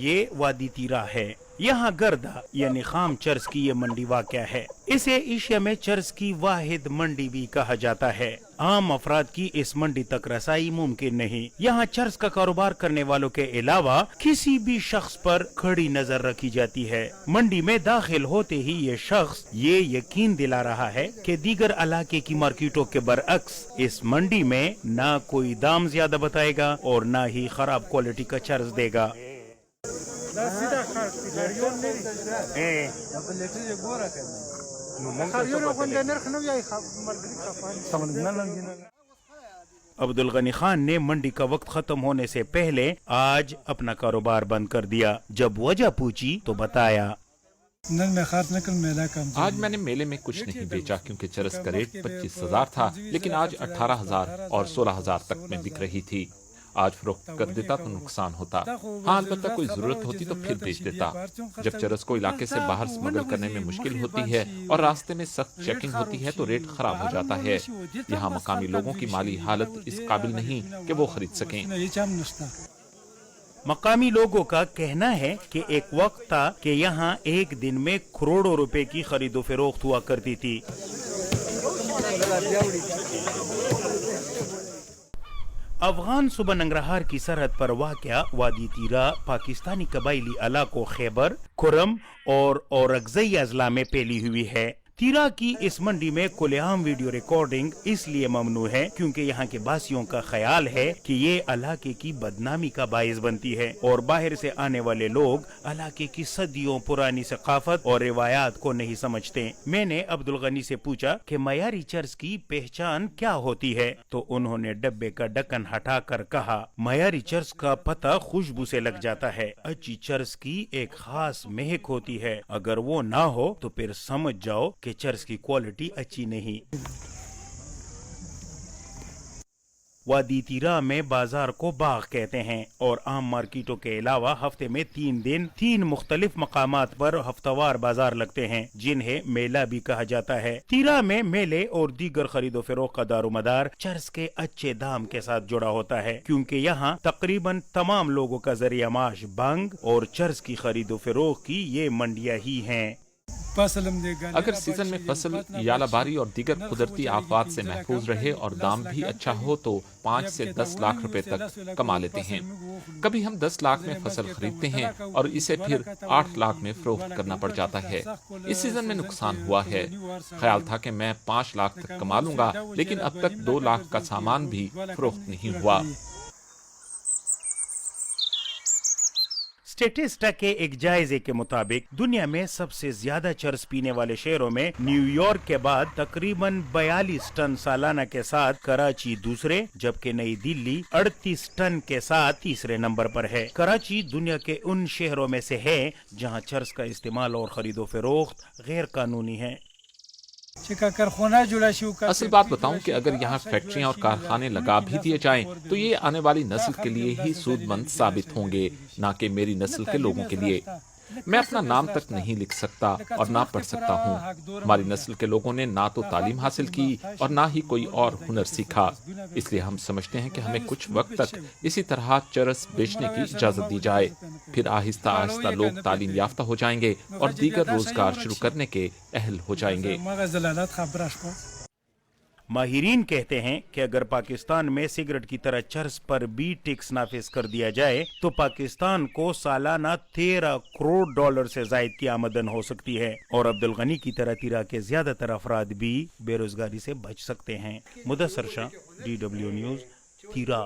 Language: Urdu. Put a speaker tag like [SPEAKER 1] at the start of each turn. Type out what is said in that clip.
[SPEAKER 1] یہ وادی تیرا ہے. یہاں گردا یعنی خام چرس کی یہ منڈی واقع ہے. اسے ایشیا میں چرس کی واحد منڈی بھی کہا جاتا ہے. عام افراد کی اس منڈی تک رسائی ممکن نہیں. یہاں چرس کا کاروبار کرنے والوں کے علاوہ کسی بھی شخص پر کھڑی نظر رکھی جاتی ہے. منڈی میں داخل ہوتے ہی یہ شخص یہ یقین دلا رہا ہے کہ دیگر علاقے کی مارکیٹوں کے برعکس اس منڈی میں نہ کوئی دام زیادہ بتائے گا اور نہ ہی خراب کوالٹی کا چرس دے گا. عبدالغنی خان نے منڈی کا وقت ختم ہونے سے پہلے آج اپنا کاروبار بند کر دیا. جب وجہ پوچھی تو بتایا
[SPEAKER 2] آج میں نے میلے میں کچھ نہیں بیچا کیونکہ چرس کا ریٹ 25,000 تھا، لیکن آج 18,000 اور 16,000 تک میں بک رہی تھی. آج فروخت کر دیتا تو نقصان ہوتا. ہاں البتہ کوئی ضرورت ہوتی تو پھر بیچ دیتا. جب چرس کو علاقے سے باہر سمگل کرنے میں مشکل ہوتی ہے اور راستے میں سخت چیکنگ ہوتی ہے تو ریٹ خراب ہو جاتا ہے. یہاں مقامی لوگوں کی مالی حالت اس قابل نہیں کہ وہ خرید سکیں.
[SPEAKER 1] مقامی لوگوں کا کہنا ہے کہ ایک وقت تھا کہ یہاں ایک دن میں کروڑوں روپے کی خرید و فروخت ہوا کرتی تھی. افغان صوبہ ننگرہار کی سرحد پر واقع وادی تیرا پاکستانی قبائلی علاقوں خیبر، کھرم اور اورکزئی اضلاع میں پھیلی ہوئی ہے. تیرا کی اس منڈی میں کھلے عام ویڈیو ریکارڈنگ اس لیے ممنوع ہے کیونکہ یہاں کے باسیوں کا خیال ہے کہ یہ علاقے کی بدنامی کا باعث بنتی ہے اور باہر سے آنے والے لوگ علاقے کی صدیوں پرانی ثقافت اور روایات کو نہیں سمجھتے. میں نے عبدالغنی سے پوچھا کہ معیاری چرس کی پہچان کیا ہوتی ہے تو انہوں نے ڈبے کا ڈھکن ہٹا کر کہا معیاری چرس کا پتہ خوشبو سے لگ جاتا ہے. اچھی چرس کی ایک خاص مہک ہوتی ہے، اگر وہ نہ ہو تو پھر سمجھ جاؤ کہ چرس کی کوالٹی اچھی نہیں. وادی تیرا میں بازار کو باغ کہتے ہیں اور عام مارکیٹوں کے علاوہ ہفتے میں 3 دن 3 مختلف مقامات پر ہفتہ وار بازار لگتے ہیں جنہیں میلہ بھی کہا جاتا ہے. تیرا میں میلے اور دیگر خرید و فروخت کا دار و مدار چرس کے اچھے دام کے ساتھ جڑا ہوتا ہے کیونکہ یہاں تقریباً تمام لوگوں کا ذریعہ معاش بنگ اور چرس کی خرید و فروخت کی یہ منڈیاں ہی ہیں.
[SPEAKER 2] اگر سیزن میں فصل یالہ باری اور دیگر قدرتی آفات سے محفوظ رہے اور دام بھی اچھا ہو تو 5 سے 10 لاکھ روپے تک کما لیتے ہیں. کبھی ہم 10 لاکھ میں فصل خریدتے ہیں اور اسے پھر 8 لاکھ میں فروخت کرنا پڑ جاتا ہے. اس سیزن میں نقصان ہوا ہے. خیال تھا کہ میں 5 لاکھ تک کما لوں گا لیکن اب تک 2 لاکھ کا سامان بھی فروخت نہیں ہوا.
[SPEAKER 1] اسٹیٹسٹا کے ایک جائزے کے مطابق دنیا میں سب سے زیادہ چرس پینے والے شہروں میں نیو یارک کے بعد تقریباً 42 ٹن سالانہ کے ساتھ کراچی دوسرے جبکہ نئی دلی 38 ٹن کے ساتھ تیسرے نمبر پر ہے. کراچی دنیا کے ان شہروں میں سے ہے جہاں چرس کا استعمال اور خرید و فروخت غیر قانونی ہے.
[SPEAKER 2] اصل بات بتاؤں کہ اگر یہاں فیکٹریاں اور کارخانے لگا بھی دیے جائیں تو یہ آنے والی نسل کے لیے ہی سود مند ثابت ہوں گے، نہ کہ میری نسل کے لوگوں کے لیے. میں اپنا نام تک نہیں لکھ سکتا اور نہ پڑھ سکتا ہوں. ہماری نسل کے لوگوں نے نہ تو تعلیم حاصل کی اور نہ ہی کوئی اور ہنر سیکھا. اس لیے ہم سمجھتے ہیں کہ ہمیں کچھ وقت تک اسی طرح چرس بیچنے کی اجازت دی جائے. پھر آہستہ آہستہ لوگ تعلیم یافتہ ہو جائیں گے اور دیگر روزگار شروع کرنے کے اہل ہو جائیں گے.
[SPEAKER 1] ماہرین کہتے ہیں کہ اگر پاکستان میں سگریٹ کی طرح چرس پر بھی ٹیکس نافذ کر دیا جائے تو پاکستان کو سالانہ 13 کروڑ ڈالر سے زائد کی آمدن ہو سکتی ہے اور عبدالغنی کی طرح تیرا کے زیادہ تر افراد بھی بے روزگاری سے بچ سکتے ہیں. مدثر شاہ، DW نیوز، تیرا.